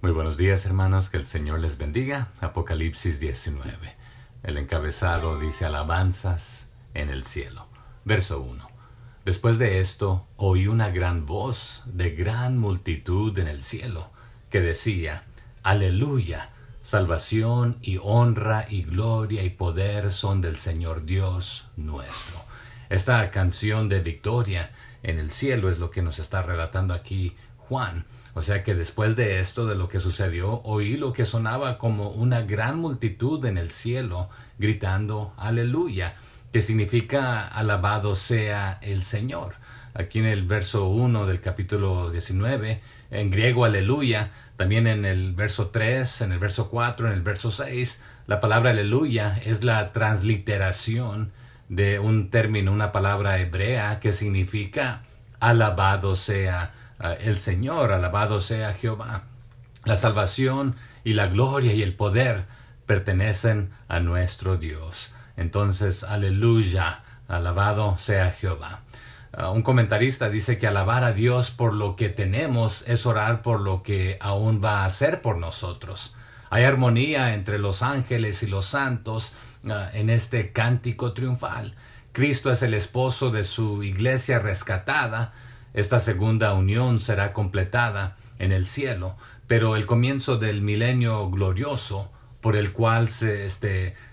Muy buenos días, hermanos, que el Señor les bendiga. Apocalipsis 19. El encabezado dice alabanzas en el cielo. Verso 1. Después de esto, oí una gran voz de gran multitud en el cielo, que decía, Aleluya, salvación y honra y gloria y poder son del Señor Dios nuestro. Esta canción de victoria en el cielo es lo que nos está relatando aquí Juan. O sea que después de esto, de lo que sucedió, oí lo que sonaba como una gran multitud en el cielo gritando aleluya, que significa alabado sea el Señor. Aquí en el verso 1 del capítulo 19, en griego aleluya, también en el verso 3, en el verso 4, en el verso 6, la palabra aleluya es la transliteración de un término, una palabra hebrea que significa alabado sea el Señor, alabado sea Jehová. La salvación y la gloria y el poder pertenecen a nuestro Dios. Entonces, aleluya, alabado sea Jehová. Un comentarista dice que alabar a Dios por lo que tenemos es orar por lo que aún va a hacer por nosotros. Hay armonía entre los ángeles y los santos en este cántico triunfal. Cristo es el esposo de su iglesia rescatada. Esta segunda unión será completada en el cielo, pero el comienzo del milenio glorioso, por el cual se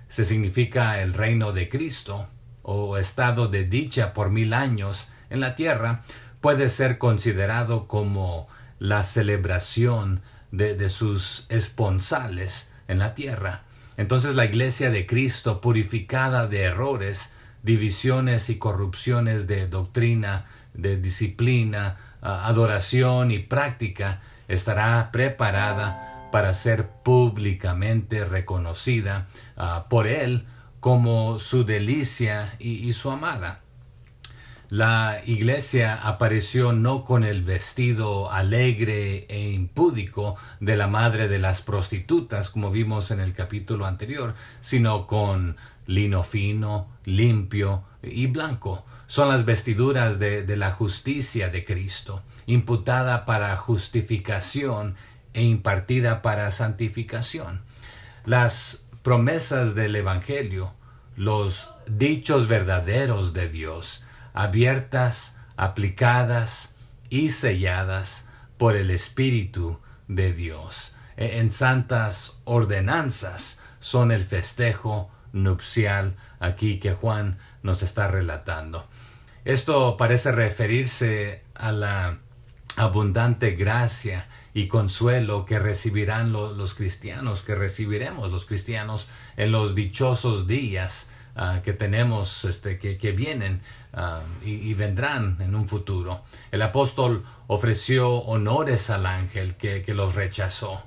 significa el reino de Cristo, o estado de dicha por 1000 años en la tierra, puede ser considerado como la celebración de sus esponsales en la tierra. Entonces la iglesia de Cristo, purificada de errores, divisiones y corrupciones de doctrina, de disciplina, adoración y práctica, estará preparada para ser públicamente reconocida por Él como su delicia y su amada. La iglesia apareció no con el vestido alegre e impúdico de la madre de las prostitutas, como vimos en el capítulo anterior, sino con lino fino, limpio y blanco. Son las vestiduras de la justicia de Cristo, imputada para justificación e impartida para santificación. Las promesas del Evangelio, los dichos verdaderos de Dios, abiertas, aplicadas y selladas por el Espíritu de Dios. En santas ordenanzas son el festejo nupcial aquí que Juan nos está relatando. Esto parece referirse a la abundante gracia y consuelo que recibirán los cristianos, que recibiremos los cristianos en los dichosos días que tenemos, que vienen y vendrán en un futuro. El apóstol ofreció honores al ángel que los rechazó,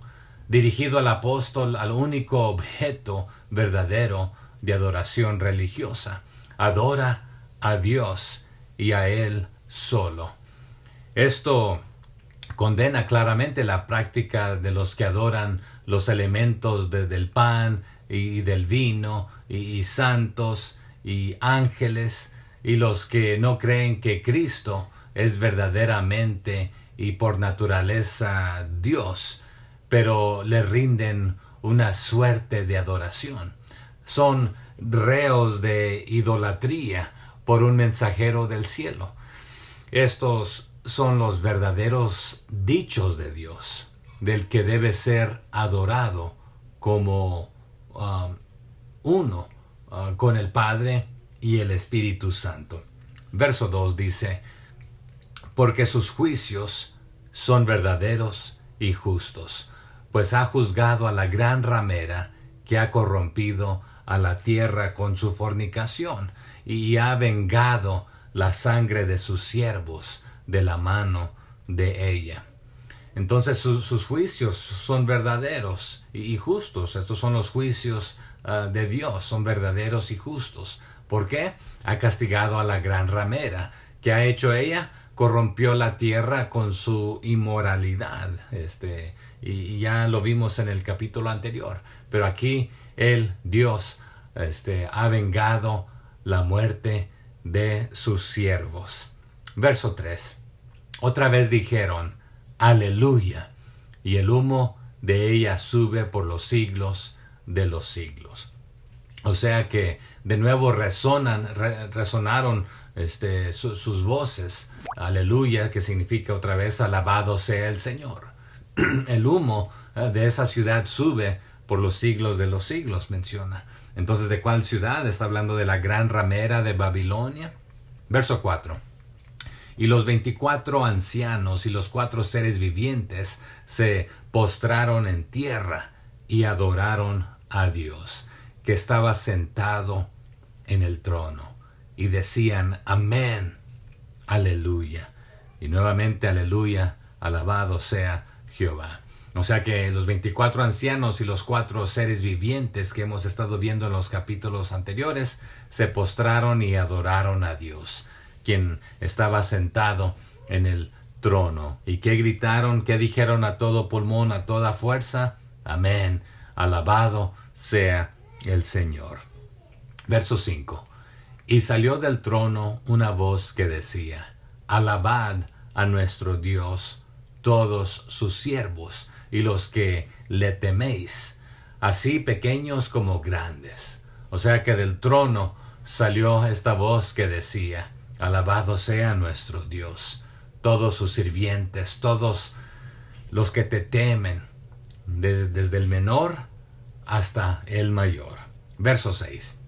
dirigido al apóstol al único objeto verdadero de adoración religiosa. Adora a Dios y a Él solo. Esto condena claramente la práctica de los que adoran los elementos del pan y del vino y santos y ángeles, y los que no creen que Cristo es verdaderamente y por naturaleza Dios, pero le rinden una suerte de adoración. Son reos de idolatría por un mensajero del cielo. Estos son los verdaderos dichos de Dios, del que debe ser adorado como uno con el Padre y el Espíritu Santo. Verso 2 dice, porque sus juicios son verdaderos y justos, pues ha juzgado a la gran ramera que ha corrompido a la tierra con su fornicación, y ha vengado la sangre de sus siervos de la mano de ella. Entonces sus juicios son verdaderos y justos. Estos son los juicios de Dios, son verdaderos y justos. ¿Por qué? Ha castigado a la gran ramera. ¿Qué ha hecho ella? Corrompió la tierra con su inmoralidad. Y ya lo vimos en el capítulo anterior. Pero aquí Dios, ha vengado la muerte de sus siervos. Verso 3. Otra vez dijeron, Aleluya, y el humo de ella sube por los siglos de los siglos. O sea que de nuevo resonaron sus voces. Aleluya, que significa otra vez alabado sea el Señor. El humo de esa ciudad sube por los siglos de los siglos, menciona. Entonces, ¿de cuál ciudad? Está hablando de la gran ramera de Babilonia. Verso 4. Y los 24 ancianos y los 4 seres vivientes se postraron en tierra y adoraron a Dios, que estaba sentado en el trono, y decían: Amén, aleluya. Y nuevamente, aleluya, alabado sea Jehová. O sea que los 24 ancianos y los 4 seres vivientes que hemos estado viendo en los capítulos anteriores se postraron y adoraron a Dios, quien estaba sentado en el trono. ¿Y qué gritaron? ¿Qué dijeron a todo pulmón, a toda fuerza? Amén, alabado sea el Señor. Verso 5. Y salió del trono una voz que decía: Alabad a nuestro Dios todos sus siervos y los que le teméis, así pequeños como grandes. O sea que del trono salió esta voz que decía: Alabado sea nuestro Dios, todos sus sirvientes, todos los que te temen, desde el menor hasta el mayor. Verso 6.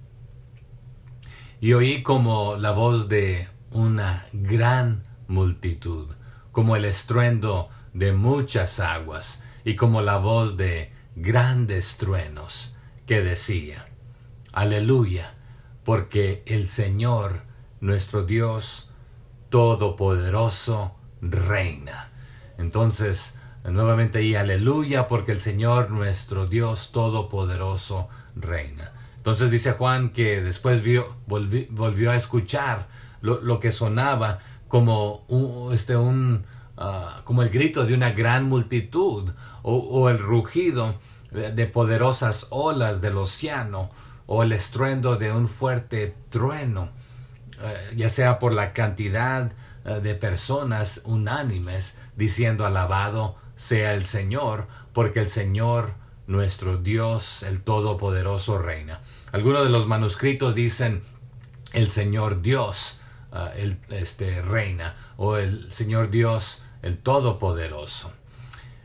Y oí como la voz de una gran multitud, como el estruendo de muchas aguas, y como la voz de grandes truenos, que decía: Aleluya, porque el Señor, nuestro Dios Todopoderoso, reina. Entonces, nuevamente ahí, aleluya, porque el Señor, nuestro Dios Todopoderoso, reina. Entonces dice Juan que después volvió a escuchar lo que sonaba como como el grito de una gran multitud, o el rugido de poderosas olas del océano, o el estruendo de un fuerte trueno, ya sea por la cantidad de personas unánimes diciendo: Alabado sea el Señor, porque el Señor, nuestro Dios, el Todopoderoso, reina. Algunos de los manuscritos dicen: el Señor Dios reina, o el Señor Dios, el Todopoderoso.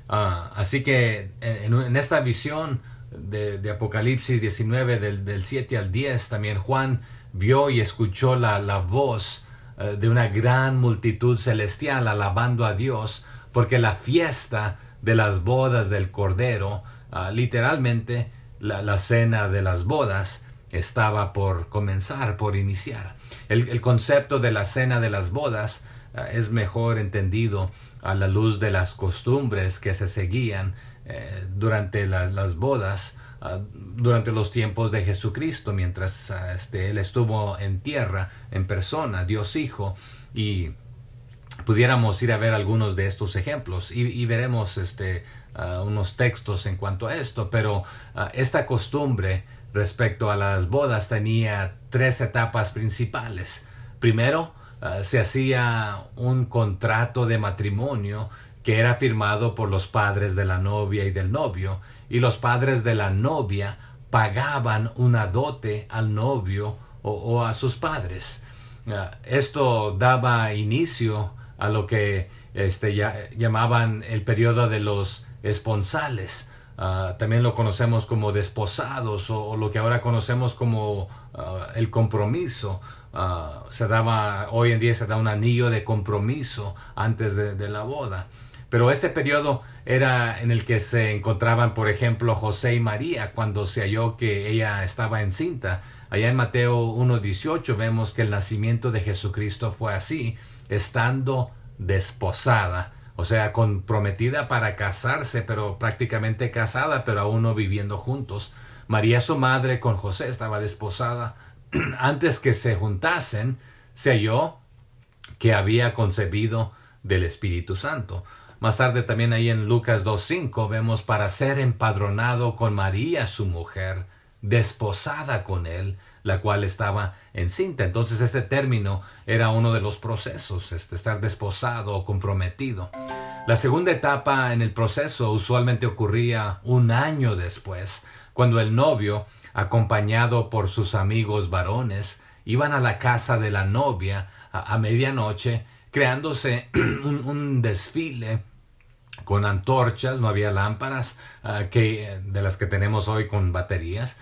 Así que en esta visión de Apocalipsis 19, del 7 al 10, también Juan vio y escuchó la voz de una gran multitud celestial alabando a Dios, porque la fiesta de las bodas del Cordero, literalmente la cena de las bodas, estaba por comenzar, por iniciar. El concepto de la cena de las bodas es mejor entendido a la luz de las costumbres que se seguían durante las bodas, durante los tiempos de Jesucristo, mientras Él estuvo en tierra, en persona, Dios Hijo, y pudiéramos ir a ver algunos de estos ejemplos y veremos unos textos en cuanto a esto, pero esta costumbre respecto a las bodas tenía 3 etapas principales. Primero, se hacía un contrato de matrimonio que era firmado por los padres de la novia y del novio, y los padres de la novia pagaban una dote al novio o a sus padres. Esto daba inicio a lo que llamaban el periodo de los esponsales. También lo conocemos como desposados, o lo que ahora conocemos como el compromiso. Hoy en día se da un anillo de compromiso antes de la boda. Pero este periodo era en el que se encontraban, por ejemplo, José y María cuando se halló que ella estaba encinta. Allá en Mateo 1:18 vemos que el nacimiento de Jesucristo fue así, estando desposada, o sea, comprometida para casarse, pero prácticamente casada, pero aún no viviendo juntos. María, su madre, con José estaba desposada. Antes que se juntasen, se halló que había concebido del Espíritu Santo. Más tarde también ahí en Lucas 2:5 vemos: para ser empadronado con María, su mujer, desposada con él, la cual estaba encinta. Entonces este término era uno de los procesos, estar desposado o comprometido. La segunda etapa en el proceso usualmente ocurría un año después, cuando el novio, acompañado por sus amigos varones, iban a la casa de la novia a medianoche, creándose un desfile con antorchas. No había lámparas de las que tenemos hoy con baterías.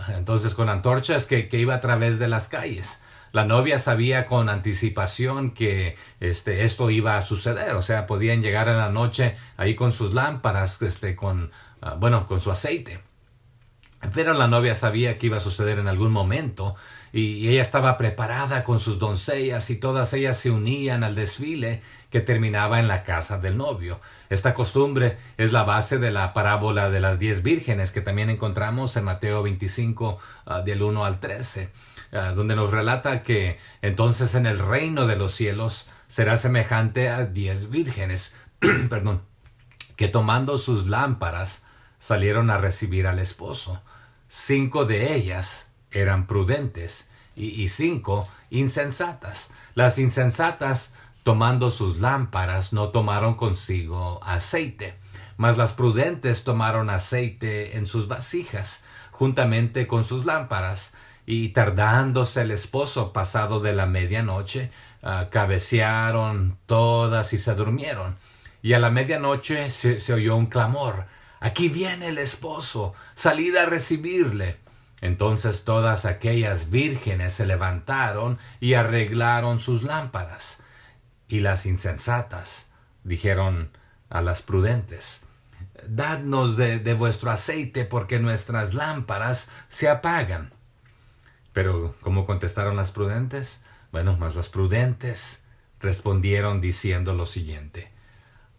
Entonces con antorchas que iba a través de las calles. La novia sabía con anticipación que esto iba a suceder. O sea, podían llegar en la noche ahí con sus lámparas, con su aceite. Pero la novia sabía que iba a suceder en algún momento, y ella estaba preparada con sus doncellas, y todas ellas se unían al desfile que terminaba en la casa del novio. Esta costumbre es la base de la parábola de las 10 vírgenes, que también encontramos en Mateo 25, del 1 al 13, donde nos relata que entonces en el reino de los cielos será semejante a 10 vírgenes, perdón, que tomando sus lámparas salieron a recibir al esposo. 5 de ellas eran prudentes y 5 insensatas. Las insensatas, tomando sus lámparas, no tomaron consigo aceite, mas las prudentes tomaron aceite en sus vasijas, juntamente con sus lámparas, y tardándose el esposo pasado de la medianoche, cabecearon todas y se durmieron. Y a la medianoche se oyó un clamor: «Aquí viene el esposo, salid a recibirle». Entonces todas aquellas vírgenes se levantaron y arreglaron sus lámparas. Y las insensatas dijeron a las prudentes: «Dadnos de vuestro aceite, porque nuestras lámparas se apagan». Pero ¿cómo contestaron las prudentes? Mas las prudentes respondieron diciendo lo siguiente: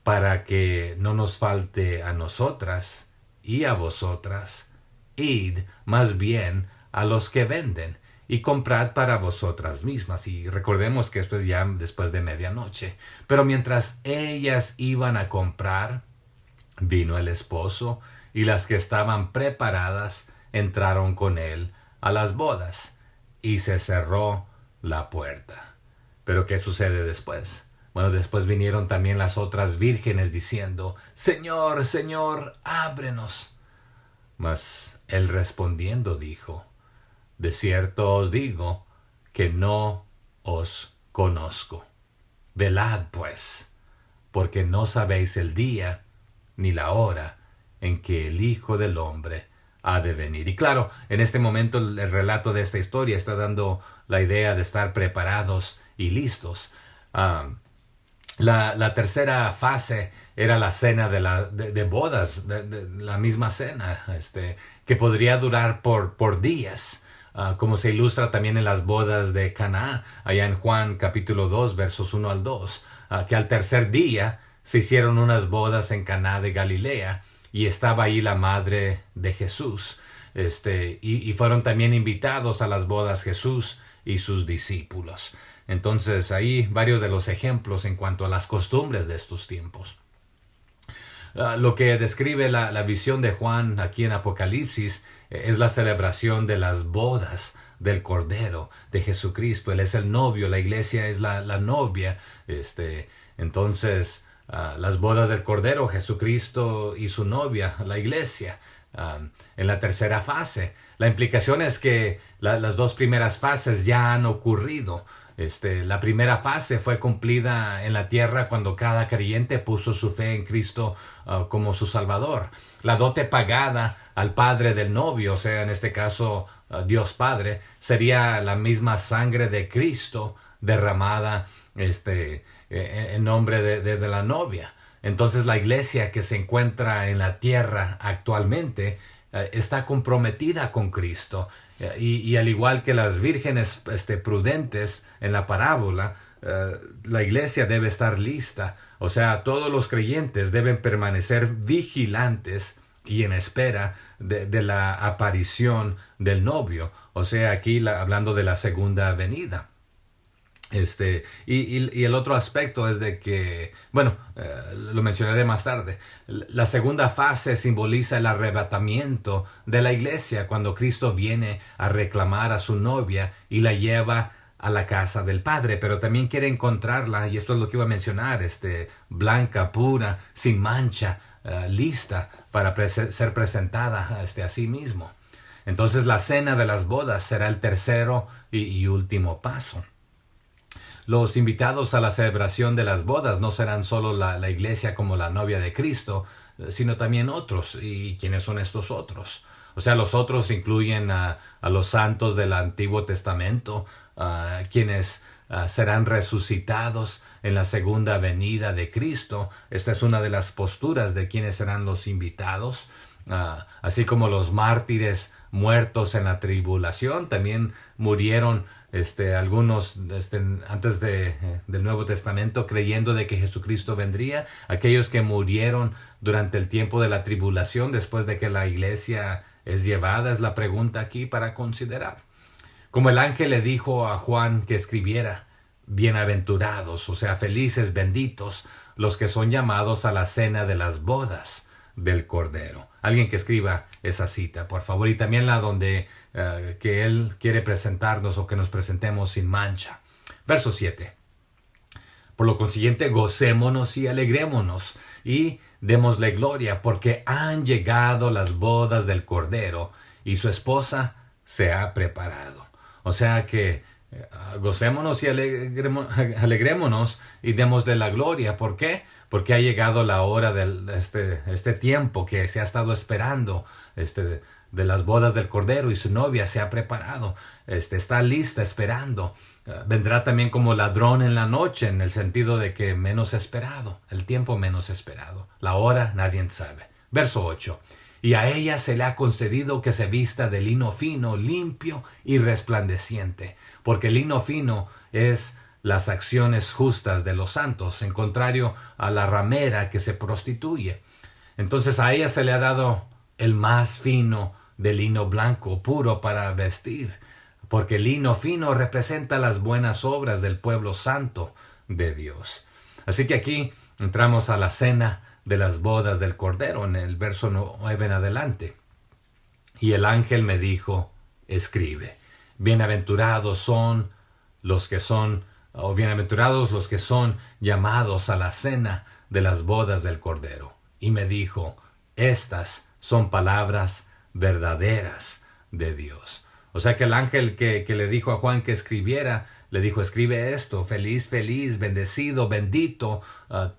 «Para que no nos falte a nosotras y a vosotras, id más bien a los que venden y comprad para vosotras mismas». Y recordemos que esto es ya después de medianoche. Pero mientras ellas iban a comprar, vino el esposo, y las que estaban preparadas entraron con él a las bodas, y se cerró la puerta. Pero ¿qué sucede después? Después vinieron también las otras vírgenes diciendo: «Señor, Señor, ábrenos». Mas él respondiendo dijo: «De cierto os digo que no os conozco. Velad pues, porque no sabéis el día ni la hora en que el Hijo del Hombre ha de venir». Y claro, en este momento el relato de esta historia está dando la idea de estar preparados y listos. La tercera fase era la cena de bodas, de la misma cena, que podría durar por días, como se ilustra también en las bodas de Caná, allá en Juan capítulo 2, versos 1 al 2, que al tercer día se hicieron unas bodas en Caná de Galilea, y estaba ahí la madre de Jesús, y fueron también invitados a las bodas Jesús y sus discípulos. Entonces ahí varios de los ejemplos en cuanto a las costumbres de estos tiempos. Lo que describe la visión de Juan aquí en Apocalipsis es la celebración de las bodas del Cordero de Jesucristo. Él es el novio, la iglesia es la novia. Entonces las bodas del Cordero, Jesucristo y su novia, la iglesia. En la tercera fase, la implicación es que las dos primeras fases ya han ocurrido. La primera fase fue cumplida en la tierra cuando cada creyente puso su fe en Cristo como su Salvador. La dote pagada al padre del novio, o sea, en este caso Dios Padre, sería la misma sangre de Cristo derramada en nombre de la novia. Entonces la iglesia que se encuentra en la tierra actualmente está comprometida con Cristo. Y al igual que las vírgenes prudentes en la parábola, la iglesia debe estar lista. O sea, todos los creyentes deben permanecer vigilantes y en espera de la aparición del novio. O sea, aquí hablando de la segunda venida. Y el otro aspecto es de que, lo mencionaré más tarde. La segunda fase simboliza el arrebatamiento de la iglesia cuando Cristo viene a reclamar a su novia y la lleva a la casa del Padre, pero también quiere encontrarla, y esto es lo que iba a mencionar, blanca, pura, sin mancha, lista para ser presentada a sí mismo. Entonces la cena de las bodas será el tercero y último paso. Los invitados a la celebración de las bodas no serán solo la iglesia como la novia de Cristo, sino también otros. ¿Y quiénes son estos otros? O sea, los otros incluyen a los santos del Antiguo Testamento, quienes serán resucitados en la segunda venida de Cristo. Esta es una de las posturas de quienes serán los invitados. Así como los mártires muertos en la tribulación, también murieron algunos antes del Nuevo Testamento creyendo de que Jesucristo vendría. Aquellos que murieron durante el tiempo de la tribulación después de que la iglesia es llevada, es la pregunta aquí para considerar. Como el ángel le dijo a Juan que escribiera, bienaventurados, o sea, felices, benditos, los que son llamados a la cena de las bodas del Cordero. Alguien que escriba esa cita, por favor, y también la donde que él quiere presentarnos o que nos presentemos sin mancha. Verso 7. Por lo consiguiente, gocémonos y alegrémonos y démosle gloria, porque han llegado las bodas del Cordero y su esposa se ha preparado. O sea que gocémonos y alegrémonos y démosle la gloria. ¿Por qué? Porque ha llegado la hora de este tiempo que se ha estado esperando, de las bodas del Cordero, y su novia se ha preparado, está lista, esperando. Vendrá también como ladrón en la noche, en el sentido de que menos esperado, el tiempo menos esperado, la hora nadie sabe. Verso 8. Y a ella se le ha concedido que se vista de lino fino, limpio y resplandeciente, porque el lino fino es las acciones justas de los santos, en contrario a la ramera que se prostituye. Entonces a ella se le ha dado el más fino de lino blanco, puro para vestir, porque el lino fino representa las buenas obras del pueblo santo de Dios. Así que aquí entramos a la cena de las bodas del Cordero, en el verso 9 en adelante. Y el ángel me dijo, escribe, bienaventurados los que son llamados a la cena de las bodas del Cordero. Y me dijo, estas son palabras verdaderas de Dios. O sea que el ángel que le dijo a Juan que escribiera, le dijo, escribe esto, feliz, feliz, bendecido, bendito,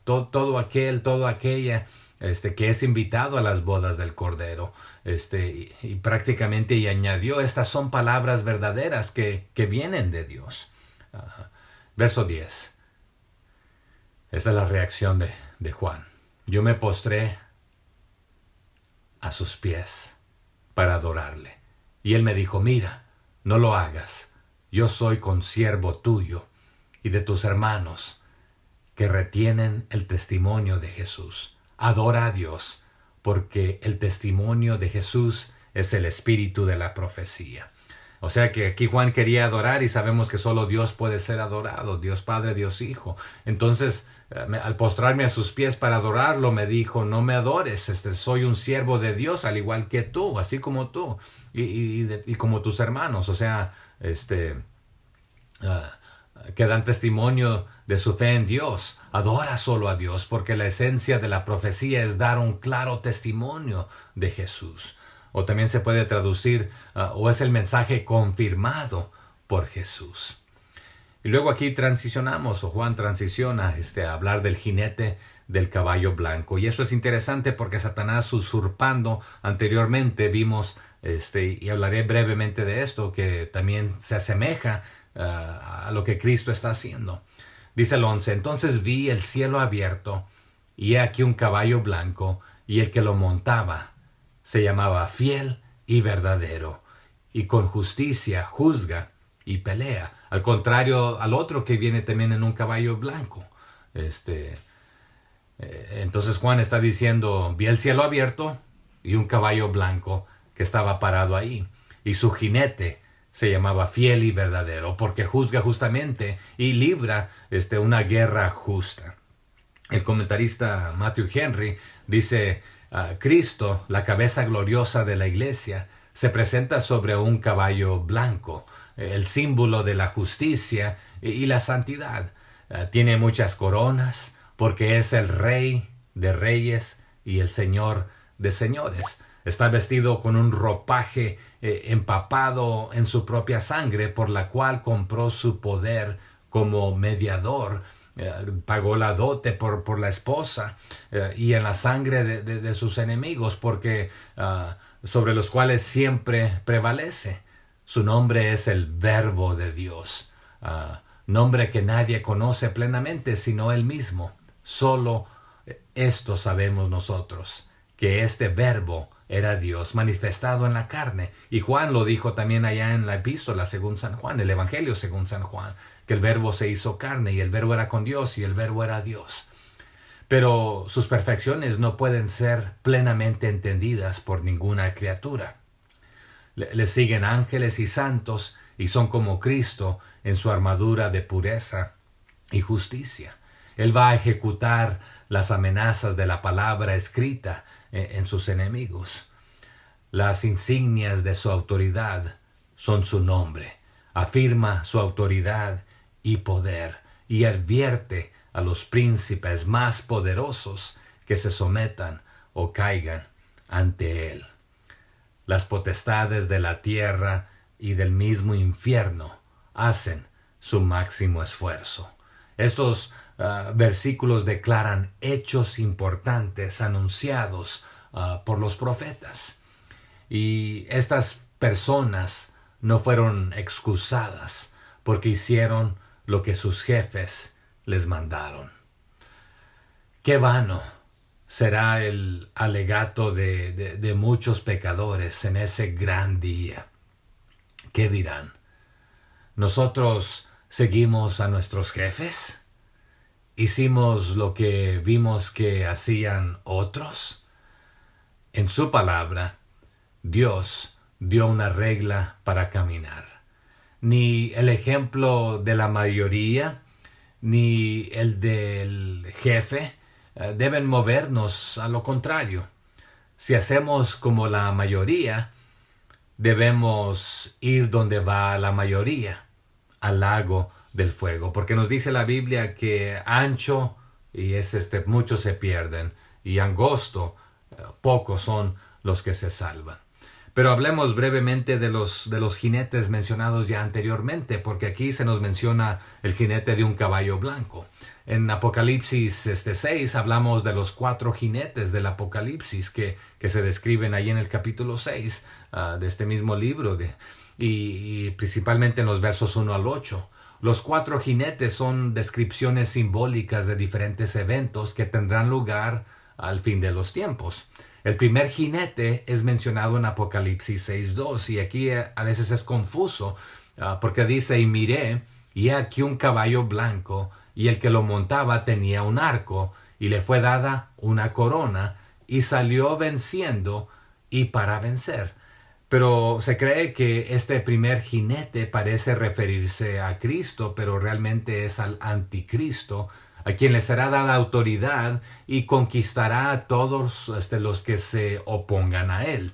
todo aquella que es invitado a las bodas del Cordero. Y prácticamente y añadió, estas son palabras verdaderas que vienen de Dios. Verso 10. Esta es la reacción de Juan. Yo me postré a sus pies para adorarle. Y él me dijo, mira, no lo hagas. Yo soy consiervo tuyo y de tus hermanos que retienen el testimonio de Jesús. Adora a Dios, porque el testimonio de Jesús es el espíritu de la profecía. O sea que aquí Juan quería adorar y sabemos que solo Dios puede ser adorado, Dios Padre, Dios Hijo. Entonces, al postrarme a sus pies para adorarlo, me dijo, no me adores, soy un siervo de Dios al igual que tú, así como tú y como tus hermanos. O sea, que dan testimonio de su fe en Dios. Adora solo a Dios, porque la esencia de la profecía es dar un claro testimonio de Jesús. O también se puede traducir, o es el mensaje confirmado por Jesús. Y luego aquí transicionamos, o Juan transiciona a hablar del jinete del caballo blanco. Y eso es interesante porque Satanás, usurpando anteriormente, vimos, y hablaré brevemente de esto, que también se asemeja a lo que Cristo está haciendo. Dice el 11, entonces vi el cielo abierto, y he aquí un caballo blanco, y el que lo montaba se llamaba Fiel y Verdadero, y con justicia juzga y pelea, al contrario al otro que viene también en un caballo blanco. Entonces Juan está diciendo, vi el cielo abierto y un caballo blanco que estaba parado ahí, y su jinete se llamaba Fiel y Verdadero, porque juzga justamente y libra una guerra justa. El comentarista Matthew Henry dice, Cristo, la cabeza gloriosa de la iglesia, se presenta sobre un caballo blanco. el símbolo de la justicia y la santidad. Tiene muchas coronas porque es el Rey de reyes y el Señor de señores. Está vestido con un ropaje empapado en su propia sangre, por la cual compró su poder como mediador. Pagó la dote por la esposa y en la sangre de sus enemigos, porque sobre los cuales siempre prevalece. Su nombre es el Verbo de Dios, nombre que nadie conoce plenamente sino Él mismo. Solo esto sabemos nosotros, que este Verbo era Dios manifestado en la carne. Y Juan lo dijo también allá en la epístola según San Juan, el Evangelio según San Juan, que el Verbo se hizo carne y el Verbo era con Dios y el Verbo era Dios. Pero sus perfecciones no pueden ser plenamente entendidas por ninguna criatura. Le siguen ángeles y santos y son como Cristo en su armadura de pureza y justicia. Él va a ejecutar las amenazas de la palabra escrita en sus enemigos. Las insignias de su autoridad son su nombre. Afirma su autoridad y poder y advierte a los príncipes más poderosos que se sometan o caigan ante él. Las potestades de la tierra y del mismo infierno hacen su máximo esfuerzo. Estos versículos declaran hechos importantes anunciados por los profetas. Y estas personas no fueron excusadas porque hicieron lo que sus jefes les mandaron. Qué vano será el alegato de muchos pecadores en ese gran día. ¿Qué dirán? ¿Nosotros seguimos a nuestros jefes? ¿Hicimos lo que vimos que hacían otros? En su palabra, Dios dio una regla para caminar. Ni el ejemplo de la mayoría, ni el del jefe deben movernos a lo contrario. Si hacemos como la mayoría, debemos ir donde va la mayoría, al lago del fuego, porque nos dice la Biblia que ancho y muchos se pierden, y angosto pocos son los que se salvan. Pero hablemos brevemente de los jinetes mencionados ya anteriormente, porque aquí se nos menciona el jinete de un caballo blanco. En Apocalipsis 6 hablamos de los 4 jinetes del Apocalipsis que se describen ahí en el capítulo 6 de este mismo libro, y principalmente en los versos 1 al 8. Los 4 jinetes son descripciones simbólicas de diferentes eventos que tendrán lugar al fin de los tiempos. El primer jinete es mencionado en Apocalipsis 6:2, y aquí a veces es confuso porque dice: y miré, y he aquí un caballo blanco, y el que lo montaba tenía un arco, y le fue dada una corona, y salió venciendo y para vencer. Pero se cree que este primer jinete parece referirse a Cristo, pero realmente es al anticristo, a quien le será dada autoridad y conquistará a todos los que se opongan a él.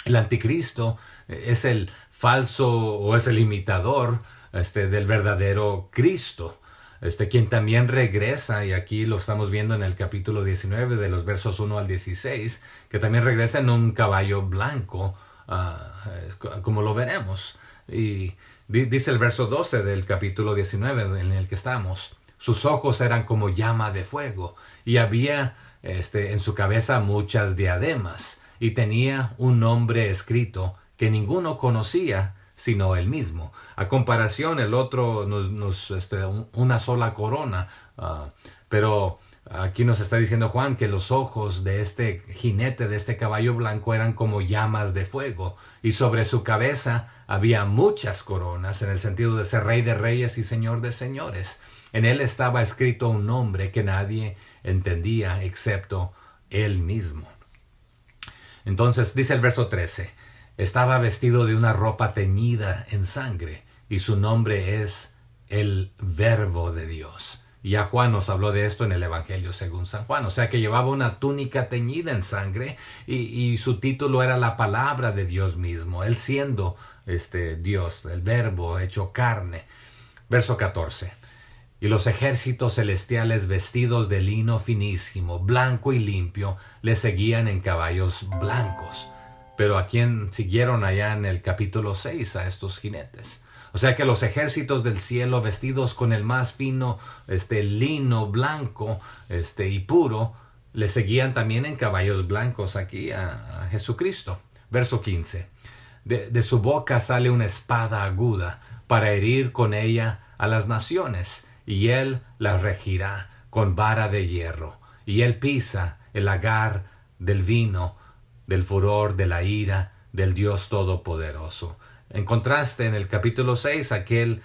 El anticristo es el falso o es el imitador del verdadero Cristo, quien también regresa, y aquí lo estamos viendo en el capítulo 19 de los versos 1 al 16, que también regresa en un caballo blanco, como lo veremos. Y dice el verso 12 del capítulo 19 en el que estamos: sus ojos eran como llama de fuego, y había en su cabeza muchas diademas, y tenía un nombre escrito que ninguno conocía sino él mismo. A comparación, el otro una sola corona, pero aquí nos está diciendo Juan que los ojos de este jinete, de este caballo blanco, eran como llamas de fuego, y sobre su cabeza había muchas coronas, en el sentido de ser Rey de reyes y Señor de señores. En él estaba escrito un nombre que nadie entendía excepto él mismo. Entonces dice el verso 13: estaba vestido de una ropa teñida en sangre, y su nombre es el Verbo de Dios. Ya Juan nos habló de esto en el Evangelio según San Juan. O sea que llevaba una túnica teñida en sangre y su título era la palabra de Dios mismo. Él siendo Dios, el verbo hecho carne. Verso 14. Y los ejércitos celestiales vestidos de lino finísimo, blanco y limpio, le seguían en caballos blancos. Pero ¿a quién siguieron allá en el capítulo 6? A estos jinetes. O sea que los ejércitos del cielo vestidos con el más fino lino blanco y puro, le seguían también en caballos blancos aquí a Jesucristo. Verso 15. De su boca sale una espada aguda para herir con ella a las naciones, y él las regirá con vara de hierro, y él pisa el lagar del vino, del furor, de la ira, del Dios Todopoderoso. En contraste, en el capítulo 6, aquel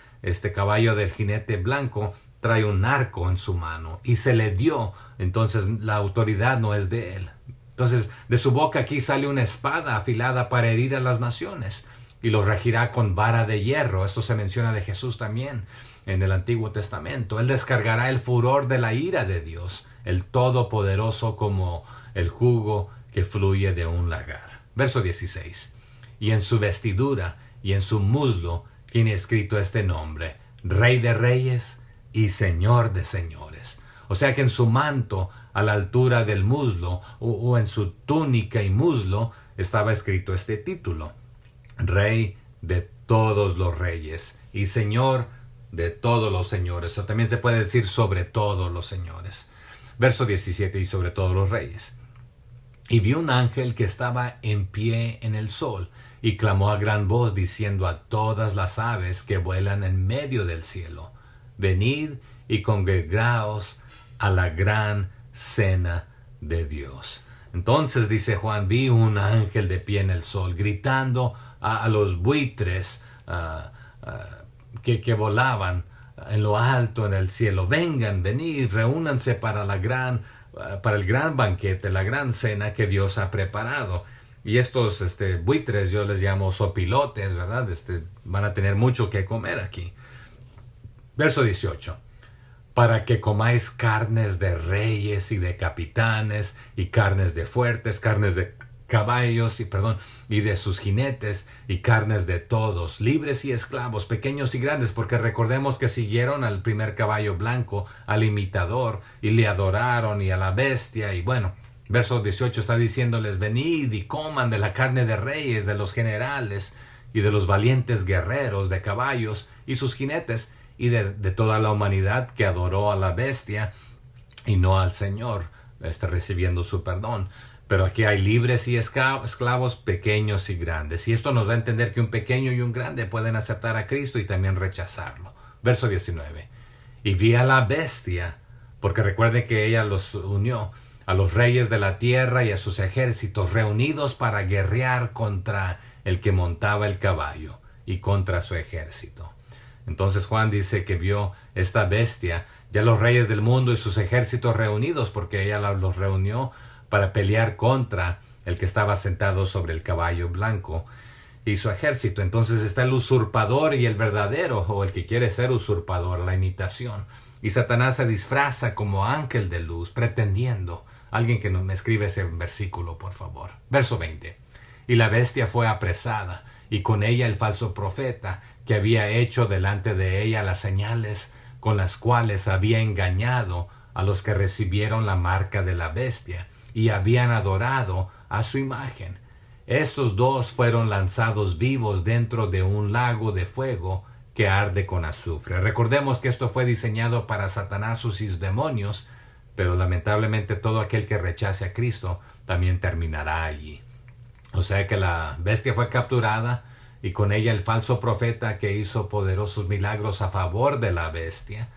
caballo del jinete blanco trae un arco en su mano y se le dio, entonces la autoridad no es de él. Entonces, de su boca aquí sale una espada afilada para herir a las naciones y los regirá con vara de hierro. Esto se menciona de Jesús también en el Antiguo Testamento. Él descargará el furor de la ira de Dios, el Todopoderoso, como el jugo que fluye de un lagar. Verso 16. Y en su vestidura y en su muslo tiene escrito este nombre: Rey de Reyes y Señor de Señores. O sea que en su manto, a la altura del muslo, o en su túnica y muslo, estaba escrito este título: Rey de todos los reyes y Señor de todos los señores. O también se puede decir sobre todos los señores. Verso 17. Y sobre todos los reyes. Y vi un ángel que estaba en pie en el sol, y clamó a gran voz diciendo a todas las aves que vuelan en medio del cielo: Venid y congregaos a la gran cena de Dios. Entonces, dice Juan, vi un ángel de pie en el sol, gritando a los buitres que volaban en lo alto en el cielo: Vengan, venid, reúnanse para el gran banquete, la gran cena que Dios ha preparado. Y estos buitres yo les llamo sopilotes, ¿verdad? Van a tener mucho que comer aquí. Verso 18. Para que comáis carnes de reyes y de capitanes, y carnes de fuertes, carnes de caballos, y de sus jinetes, y carnes de todos, libres y esclavos, pequeños y grandes, porque recordemos que siguieron al primer caballo blanco, al imitador, y le adoraron, y a la bestia, y bueno, verso 18 está diciéndoles: venid y coman de la carne de reyes, de los generales, y de los valientes guerreros, de caballos, y sus jinetes, y de toda la humanidad que adoró a la bestia, y no al Señor, recibiendo su perdón. Pero aquí hay libres y esclavos, pequeños y grandes. Y esto nos da a entender que un pequeño y un grande pueden aceptar a Cristo y también rechazarlo. Verso 19. Y vi a la bestia, porque recuerden que ella los unió, a los reyes de la tierra y a sus ejércitos, reunidos para guerrear contra el que montaba el caballo y contra su ejército. Entonces Juan dice que vio esta bestia, ya los reyes del mundo y sus ejércitos reunidos, porque ella los reunió para pelear contra el que estaba sentado sobre el caballo blanco y su ejército. Entonces está el usurpador y el verdadero, o el que quiere ser usurpador, la imitación. Y Satanás se disfraza como ángel de luz, pretendiendo. Alguien que me escribe ese versículo, por favor. Verso 20. Y la bestia fue apresada, y con ella el falso profeta, que había hecho delante de ella las señales con las cuales había engañado a los que recibieron la marca de la bestia y habían adorado a su imagen. Estos dos fueron lanzados vivos dentro de un lago de fuego que arde con azufre. Recordemos que esto fue diseñado para Satanás y sus demonios, pero lamentablemente todo aquel que rechace a Cristo también terminará allí. O sea que la bestia fue capturada, y con ella el falso profeta que hizo poderosos milagros a favor de la bestia.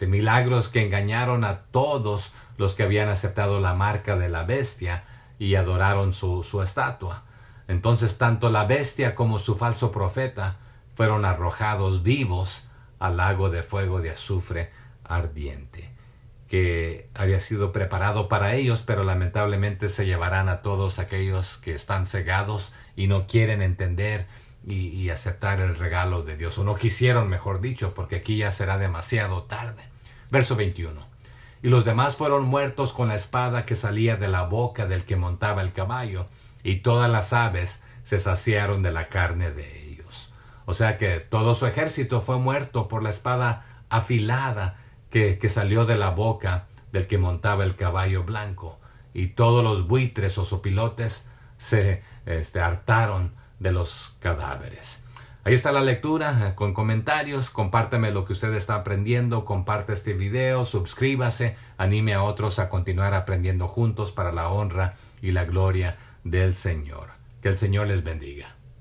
Milagros que engañaron a todos los que habían aceptado la marca de la bestia y adoraron su estatua. Entonces tanto la bestia como su falso profeta fueron arrojados vivos al lago de fuego de azufre ardiente, que había sido preparado para ellos, pero lamentablemente se llevarán a todos aquellos que están cegados y no quieren entender y aceptar el regalo de Dios, o no quisieron, mejor dicho, porque aquí ya será demasiado tarde. Verso 21. Y los demás fueron muertos con la espada que salía de la boca del que montaba el caballo, y todas las aves se saciaron de la carne de ellos. O sea que todo su ejército fue muerto por la espada afilada que salió de la boca del que montaba el caballo blanco. Y todos los buitres o sopilotes se hartaron de los cadáveres. Ahí está la lectura con comentarios. Compártame lo que usted está aprendiendo. Comparte este video. Suscríbase. Anime a otros a continuar aprendiendo juntos para la honra y la gloria del Señor. Que el Señor les bendiga.